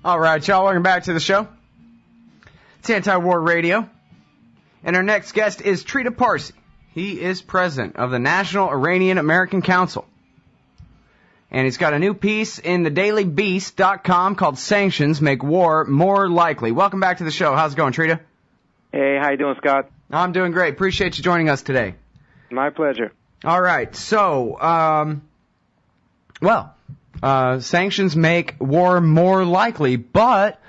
All right, y'all, welcome back to the show. It's Anti-War Radio. And our next guest is Trita Parsi. He is president of the National Iranian American Council. And he's got a new piece in thedailybeast.com called Sanctions Make War More Likely. Welcome back to the show. How's it going, Trita? Hey, how you doing, Scott? I'm doing great. Appreciate you joining us today. My pleasure. All right, so, sanctions make war more likely, but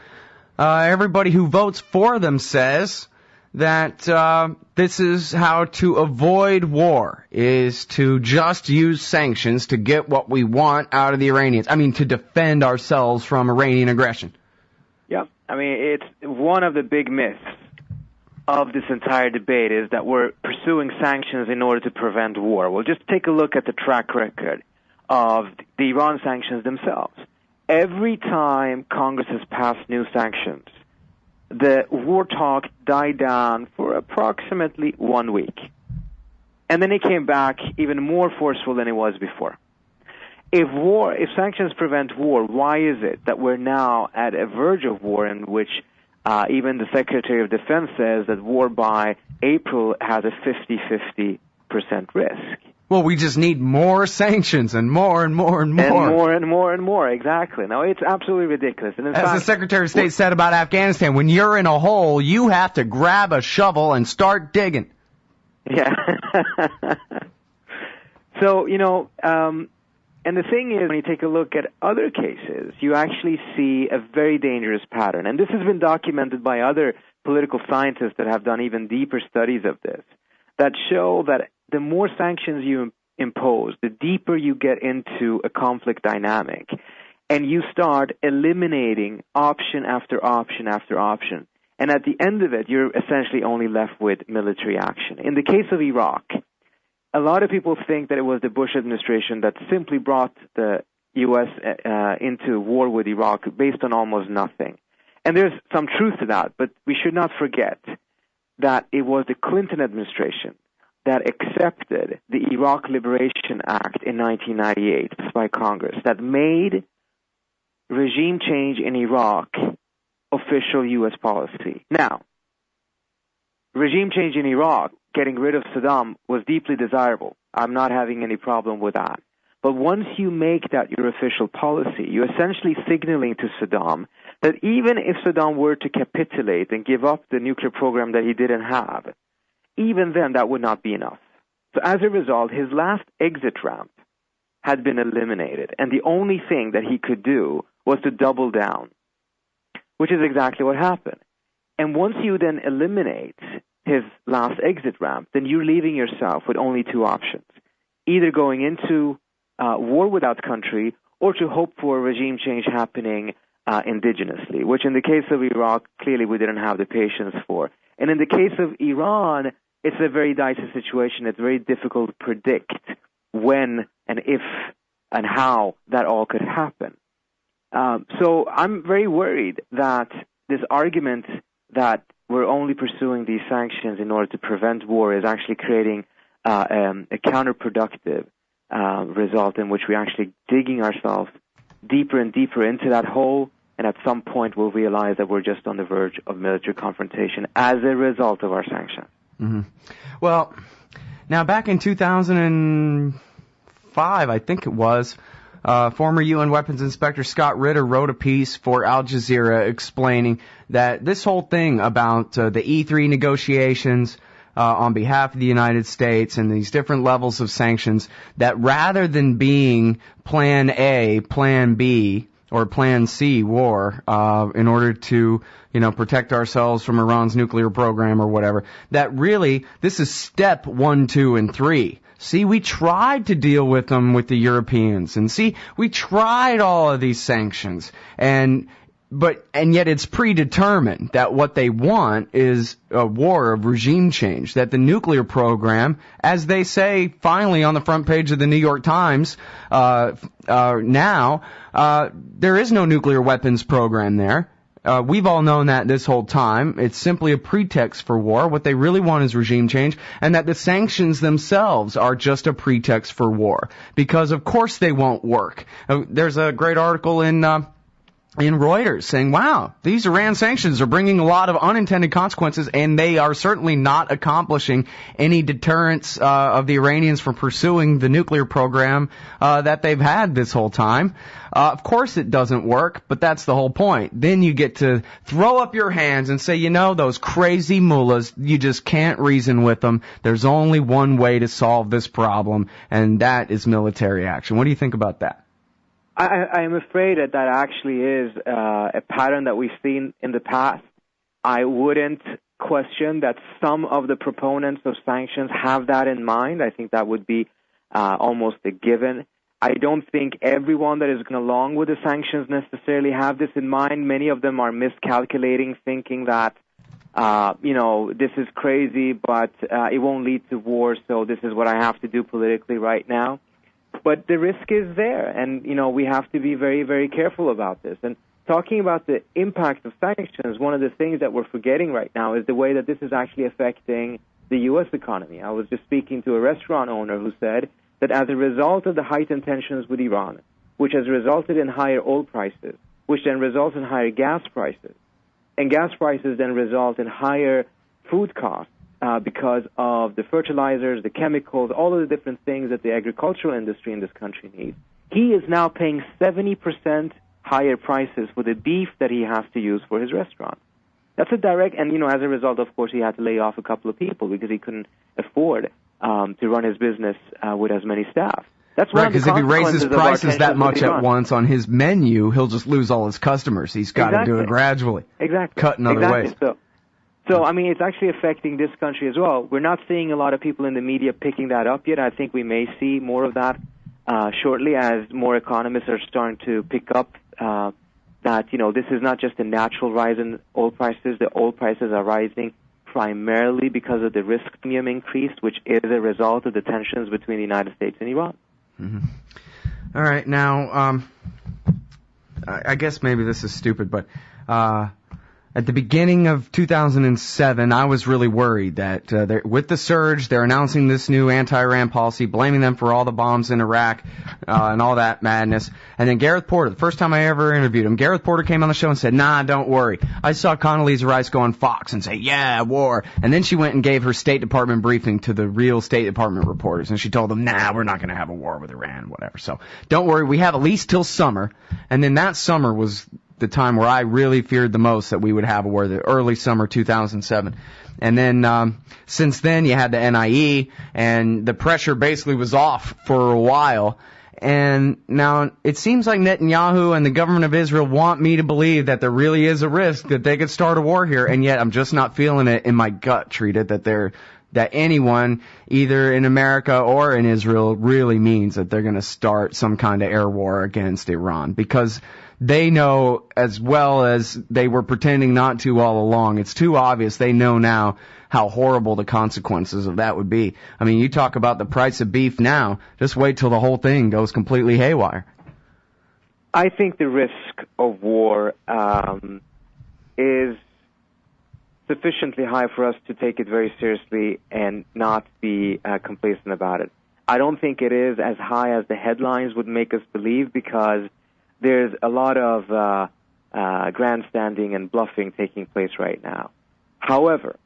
everybody who votes for them says that this is how to avoid war, is to just use sanctions to get what we want out of the Iranians. I mean, to defend ourselves from Iranian aggression. Yeah, I mean, it's one of the big myths of this entire debate is that we're pursuing sanctions in order to prevent war. Well, just take a look at the track record of the Iran sanctions themselves. Every time Congress has passed new sanctions, the war talk died down for approximately 1 week. And then it came back even more forceful than it was before. If sanctions prevent war, why is it that we're now at a verge of war in which even the Secretary of Defense says that war by April has a 50-50% risk? Well, we just need more sanctions and more and more and more. And more and more and more, exactly. No, it's absolutely ridiculous. And as the Secretary of State said about Afghanistan, when you're in a hole, you have to grab a shovel and start digging. Yeah. So, and the thing is, when you take a look at other cases, you actually see a very dangerous pattern. And this has been documented by other political scientists that have done even deeper studies of this, that show that the more sanctions you impose, the deeper you get into a conflict dynamic, and you start eliminating option after option after option. And at the end of it, you're essentially only left with military action. In the case of Iraq, a lot of people think that it was the Bush administration that simply brought the U.S. Into war with Iraq based on almost nothing. And there's some truth to that, but we should not forget that it was the Clinton administration that accepted the Iraq Liberation Act in 1998 by Congress that made regime change in Iraq official U.S. policy. Now, regime change in Iraq, getting rid of Saddam, was deeply desirable. I'm not having any problem with that. But once you make that your official policy, you're essentially signaling to Saddam that even if Saddam were to capitulate and give up the nuclear program that he didn't have, even then that would not be enough. So as a result, his last exit ramp had been eliminated, and the only thing that he could do was to double down, which is exactly what happened. And once you then eliminate his last exit ramp, then you're leaving yourself with only two options: either going into war with that country or to hope for a regime change happening indigenously, which in the case of Iraq, clearly we didn't have the patience for. And in the case of Iran, it's a very dicey situation. It's very difficult to predict when and if and how that all could happen. So I'm very worried that this argument that we're only pursuing these sanctions in order to prevent war is actually creating a counterproductive result in which we're actually digging ourselves deeper and deeper into that hole, and at some point we'll realize that we're just on the verge of military confrontation as a result of our sanctions. Mm-hmm. Well, now back in 2005, I think it was, former UN Weapons Inspector Scott Ritter wrote a piece for Al Jazeera explaining that this whole thing about the E3 negotiations on behalf of the United States and these different levels of sanctions, that rather than being Plan A, Plan B, or Plan C war in order to, protect ourselves from Iran's nuclear program or whatever, that really this is step 1, 2, and 3. See, we tried to deal with them with the Europeans, and see, we tried all of these sanctions, and yet it's predetermined that what they want is a war of regime change, that the nuclear program, as they say finally on the front page of the New York Times now, there is no nuclear weapons program there. We've all known that this whole time. It's simply a pretext for war. What they really want is regime change, and that the sanctions themselves are just a pretext for war, because of course they won't work. There's a great article in in Reuters saying, wow, these Iran sanctions are bringing a lot of unintended consequences, and they are certainly not accomplishing any deterrence of the Iranians from pursuing the nuclear program that they've had this whole time. Of course it doesn't work, but that's the whole point. Then you get to throw up your hands and say, you know, those crazy mullahs, you just can't reason with them. There's only one way to solve this problem, and that is military action. What do you think about that? I am afraid that actually is a pattern that we've seen in the past. I wouldn't question that some of the proponents of sanctions have that in mind. I think that would be almost a given. I don't think everyone that is going along with the sanctions necessarily have this in mind. Many of them are miscalculating, thinking that, this is crazy, but it won't lead to war, so this is what I have to do politically right now. But the risk is there, and, we have to be very, very careful about this. And talking about the impact of sanctions, one of the things that we're forgetting right now is the way that this is actually affecting the U.S. economy. I was just speaking to a restaurant owner who said that as a result of the heightened tensions with Iran, which has resulted in higher oil prices, which then results in higher gas prices, and gas prices then result in higher food costs, because of the fertilizers, the chemicals, all of the different things that the agricultural industry in this country needs. He is now paying 70% higher prices for the beef that he has to use for his restaurant. That's a direct, and as a result, of course, he had to lay off a couple of people because he couldn't afford to run his business with as many staff. That's right, because if he raises prices that much at once on his menu, he'll just lose all his customers. He's got to do it gradually. Exactly. Cut in other ways. So, it's actually affecting this country as well. We're not seeing a lot of people in the media picking that up yet. I think we may see more of that shortly as more economists are starting to pick up that, this is not just a natural rise in oil prices. The oil prices are rising primarily because of the risk premium increase, which is a result of the tensions between the United States and Iran. Mm-hmm. All right. Now, I guess maybe this is stupid, but at the beginning of 2007, I was really worried that with the surge, they're announcing this new anti-Iran policy, blaming them for all the bombs in Iraq and all that madness. And then Gareth Porter, the first time I ever interviewed him, Gareth Porter came on the show and said, nah, don't worry. I saw Condoleezza Rice go on Fox and say, yeah, war. And then she went and gave her State Department briefing to the real State Department reporters, and she told them, nah, we're not going to have a war with Iran, whatever. So don't worry, we have at least till summer. And then that summer was the time where I really feared the most that we would have a war, the early summer 2007. And then since then you had the NIE, and the pressure basically was off for a while. And now it seems like Netanyahu and the government of Israel want me to believe that there really is a risk that they could start a war here, and yet I'm just not feeling it in my gut, Trita, that anyone, either in America or in Israel, really means that they're going to start some kind of air war against Iran, because they know, as well as they were pretending not to all along, it's too obvious. They know now how horrible the consequences of that would be. I mean, you talk about the price of beef now, just wait till the whole thing goes completely haywire. I think the risk of war is sufficiently high for us to take it very seriously and not be complacent about it. I don't think it is as high as the headlines would make us believe, because there's a lot of grandstanding and bluffing taking place right now. However,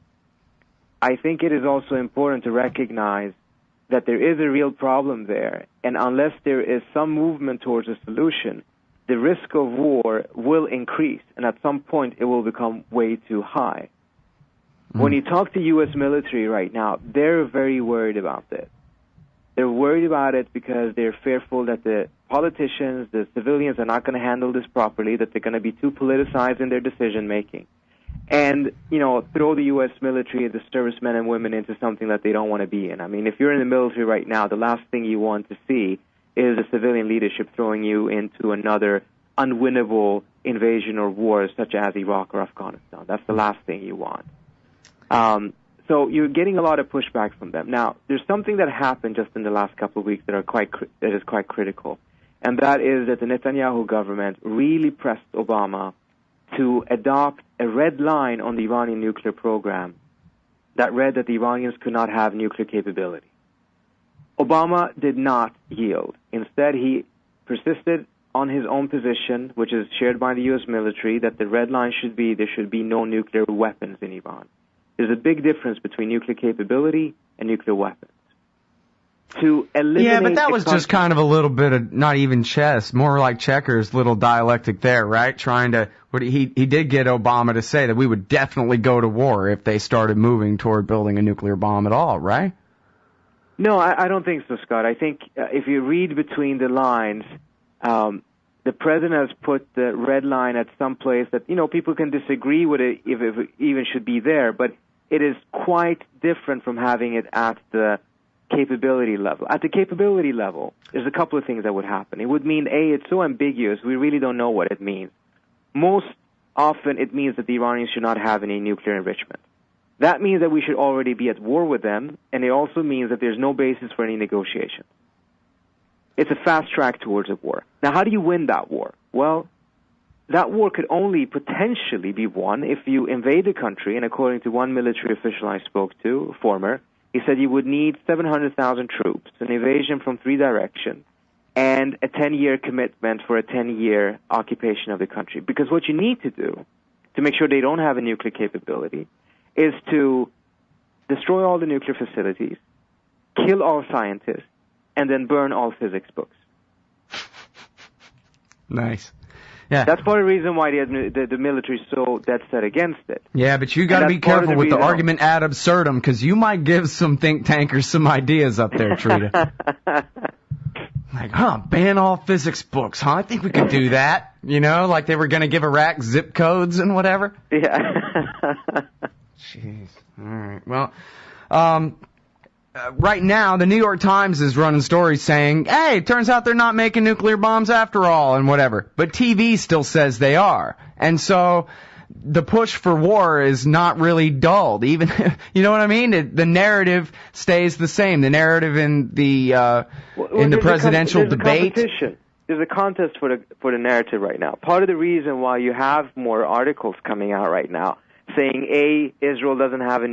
I think it is also important to recognize that there is a real problem there, and unless there is some movement towards a solution, the risk of war will increase, and at some point it will become way too high. When you talk to U.S. military right now, they're very worried about this. They're worried about it because they're fearful that the politicians, the civilians, are not going to handle this properly, that they're going to be too politicized in their decision-making, and, throw the U.S. military, the servicemen and women, into something that they don't want to be in. I mean, if you're in the military right now, the last thing you want to see is the civilian leadership throwing you into another unwinnable invasion or war such as Iraq or Afghanistan. That's the last thing you want. So you're getting a lot of pushback from them. Now, there's something that happened just in the last couple of weeks that is quite critical, and that is that the Netanyahu government really pressed Obama to adopt a red line on the Iranian nuclear program that read that the Iranians could not have nuclear capability. Obama did not yield. Instead, he persisted on his own position, which is shared by the U.S. military, that the red line should be there should be no nuclear weapons in Iran. There's a big difference between nuclear capability and nuclear weapons. To eliminate yeah, but that was just kind of a little bit of not even chess, more like checkers, little dialectic there, right? Trying to, he did get Obama to say that we would definitely go to war if they started moving toward building a nuclear bomb at all, right? No, I don't think so, Scott. I think if you read between the lines, the president has put the red line at some place that, people can disagree with it if it even should be there, but it is quite different from having it at the capability level. At the capability level, there's a couple of things that would happen. It would mean, A, it's so ambiguous, we really don't know what it means. Most often it means that the Iranians should not have any nuclear enrichment. That means that we should already be at war with them, and it also means that there's no basis for any negotiation. It's a fast track towards a war. Now, how do you win that war? Well, that war could only potentially be won if you invade the country, and according to one military official I spoke to, former, he said you would need 700,000 troops, an invasion from 3 directions, and a 10-year commitment for a 10-year occupation of the country. Because what you need to do to make sure they don't have a nuclear capability is to destroy all the nuclear facilities, kill all scientists, and then burn all physics books. Nice. Yeah. That's part of the reason why the military is so dead set against it. Yeah, but you got to be careful with the argument ad absurdum, because you might give some think tankers some ideas up there, Trita. Like, ban all physics books, huh? I think we could do that. Like they were going to give Iraq zip codes and whatever. Yeah. Jeez. All right. Well, right now, the New York Times is running stories saying, hey, it turns out they're not making nuclear bombs after all and whatever. But TV still says they are. And so the push for war is not really dulled. Even, you know what I mean? The narrative stays the same. The narrative in the presidential debate. There's a contest for the narrative right now. Part of the reason why you have more articles coming out right now saying, A, Israel doesn't have a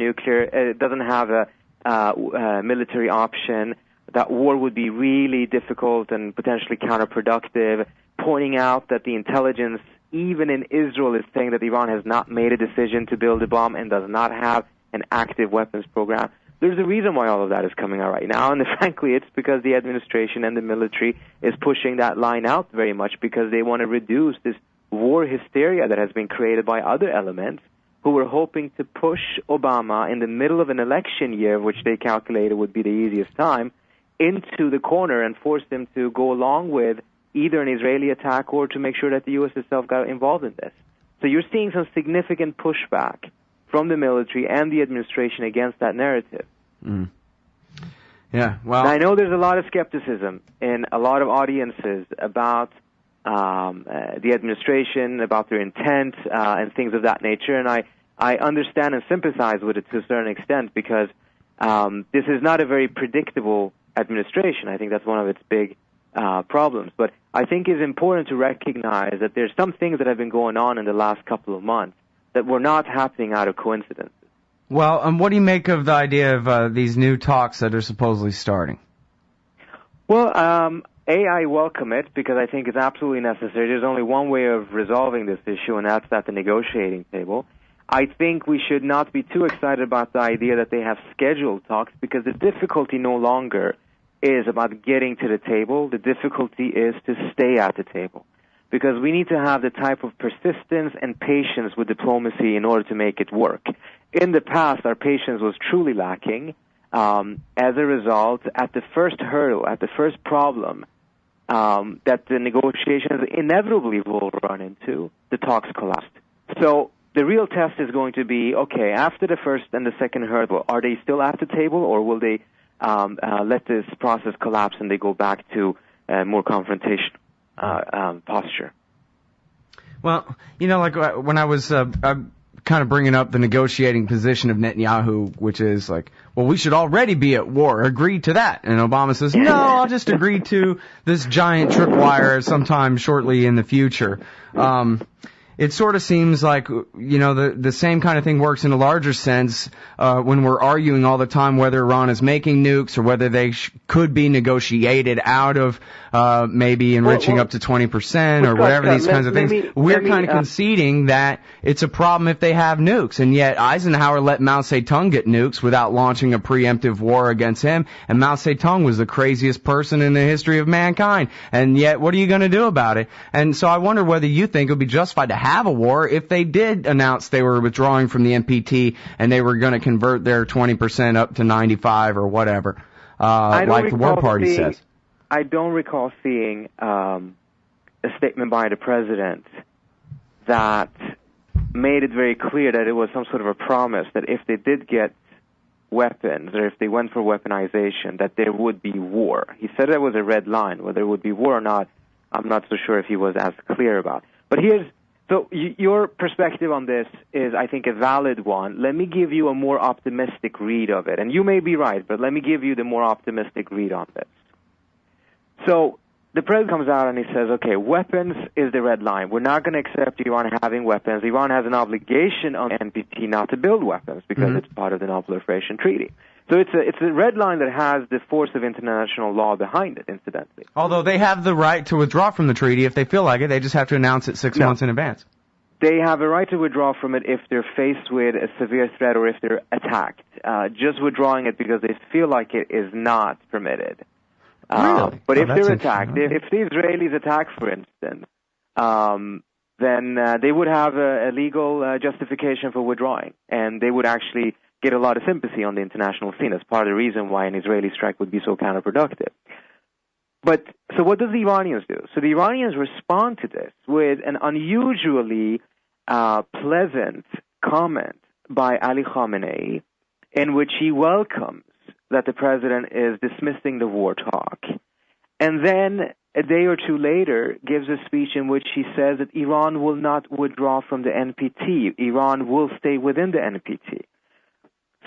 military option, that war would be really difficult and potentially counterproductive, pointing out that the intelligence, even in Israel, is saying that Iran has not made a decision to build a bomb and does not have an active weapons program. There's a reason why all of that is coming out right now, and frankly, it's because the administration and the military is pushing that line out very much because they want to reduce this war hysteria that has been created by other elements who were hoping to push Obama in the middle of an election year, which they calculated would be the easiest time, into the corner and force him to go along with either an Israeli attack or to make sure that the U.S. itself got involved in this. So you're seeing some significant pushback from the military and the administration against that narrative. Mm. Yeah, well, now, I know there's a lot of skepticism in a lot of audiences about the administration, about their intent, and things of that nature. And I understand and sympathize with it to a certain extent because this is not a very predictable administration. I think that's one of its big problems. But I think it's important to recognize that there's some things that have been going on in the last couple of months that were not happening out of coincidence. Well, what do you make of the idea of these new talks that are supposedly starting? Well, I welcome it because I think it's absolutely necessary. There's only one way of resolving this issue, and that's at the negotiating table. I think we should not be too excited about the idea that they have scheduled talks because the difficulty no longer is about getting to the table. The difficulty is to stay at the table because we need to have the type of persistence and patience with diplomacy in order to make it work. In the past, our patience was truly lacking. As a result, at the first hurdle, at the first problem that the negotiations inevitably will run into, the talks collapsed. So the real test is going to be, okay, after the first and the second hurdle, are they still at the table or will they let this process collapse and they go back to more confrontation posture? Well, like when I was kind of bringing up the negotiating position of Netanyahu, which is like, well, we should already be at war. Agree to that. And Obama says, no, I'll just agree to this giant tripwire sometime shortly in the future. it sort of seems like, the same kind of thing works in a larger sense when we're arguing all the time whether Iran is making nukes or whether they could be negotiated out of maybe enriching up to 20% or whatever, these kinds of things. We're kind of conceding that it's a problem if they have nukes, and yet Eisenhower let Mao Zedong get nukes without launching a preemptive war against him, and Mao Zedong was the craziest person in the history of mankind, and yet what are you going to do about it? And so I wonder whether you think it would be justified to have a war if they did announce they were withdrawing from the NPT and they were going to convert their 20% up to 95 or whatever, like the War Party says. I don't recall seeing a statement by the president that made it very clear that it was some sort of a promise that if they did get weapons or if they went for weaponization, that there would be war. He said that was a red line. Whether it would be war or not, I'm not so sure if he was as clear about. But so your perspective on this is, I think, a valid one. Let me give you a more optimistic read of it. And you may be right, but let me give you the more optimistic read on this. So the president comes out and he says, okay, weapons is the red line. We're not going to accept Iran having weapons. Iran has an obligation on NPT not to build weapons because it's part of the Non-Proliferation Treaty. So it's a red line that has the force of international law behind it, incidentally. Although they have the right to withdraw from the treaty if they feel like it, they just have to announce it 6 months in advance. They have a right to withdraw from it if they're faced with a severe threat or if they're attacked. Just withdrawing it because they feel like it is not permitted. Really? But if they're attacked, if the Israelis attack, for instance, then they would have a legal justification for withdrawing, and they would actually get a lot of sympathy on the international scene. That's part of the reason why an Israeli strike would be so counterproductive. But so what does the Iranians do? So the Iranians respond to this with an unusually pleasant comment by Ali Khamenei, in which he welcomes that the president is dismissing the war talk. And then a day or two later gives a speech in which he says that Iran will not withdraw from the NPT. Iran will stay within the NPT.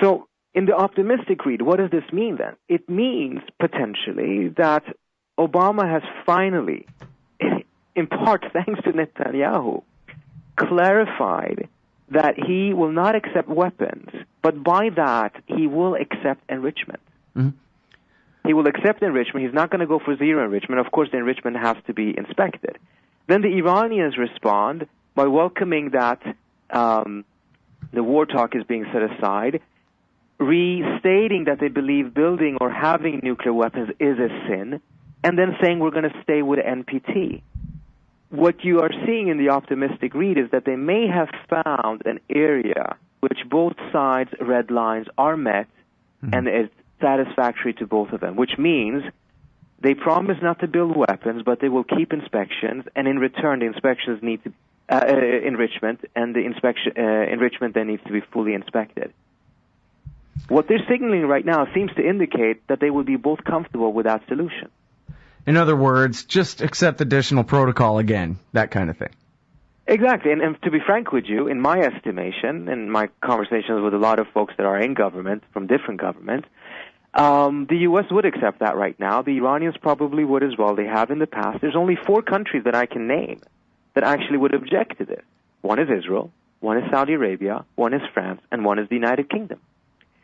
So in the optimistic read, what does this mean then? It means potentially that Obama has finally, in part thanks to Netanyahu, clarified that he will not accept weapons, but by that he will accept enrichment. He will accept enrichment. He's not going to go for zero enrichment. Of course, the enrichment has to be inspected. Then the Iranians respond by welcoming that the war talk is being set aside, restating that they believe building or having nuclear weapons is a sin, and then saying we're going to stay with NPT. What you are seeing in the optimistic read is that they may have found an area which both sides' red lines are met and is satisfactory to both of them, which means they promise not to build weapons, but they will keep inspections, and in return the inspections need to enrichment, and the enrichment then needs to be fully inspected. What they're signaling right now seems to indicate that they would be both comfortable with that solution. In other words, just accept additional protocol again, that kind of thing. Exactly, and to be frank with you, in my estimation, in my conversations with a lot of folks that are in government, from different governments, the U.S. would accept that right now. The Iranians probably would as well. They have in the past. There's only 4 countries that I can name that actually would object to this. One is Israel, one is Saudi Arabia, one is France, and one is the United Kingdom.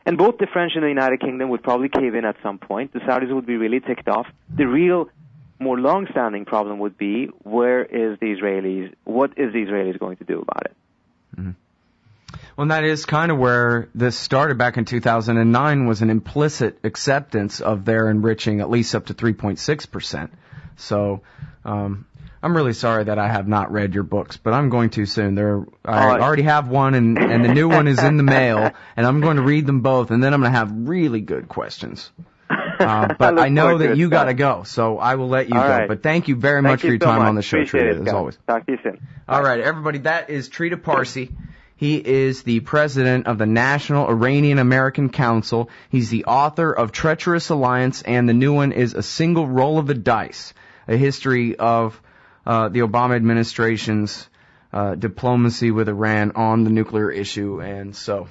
And both the French and the United Kingdom would probably cave in at some point. The Saudis would be really ticked off. The real, more long-standing problem would be, what is the Israelis going to do about it? Well, that is kind of where this started back in 2009, was an implicit acceptance of their enriching at least up to 3.6%. So, I'm really sorry that I have not read your books, but I'm going to soon. I already have one, and the new one is in the mail, and I'm going to read them both, and then I'm going to have really good questions. But I know that you got to go, so I will let you go. Right. But thank you very much for your time on the show, Trita, as always. Talk to you soon. All right, everybody, that is Trita Parsi. He is the president of the National Iranian American Council. He's the author of Treacherous Alliance, and the new one is A Single Roll of the Dice, a history of the Obama administration's diplomacy with Iran on the nuclear issue. And so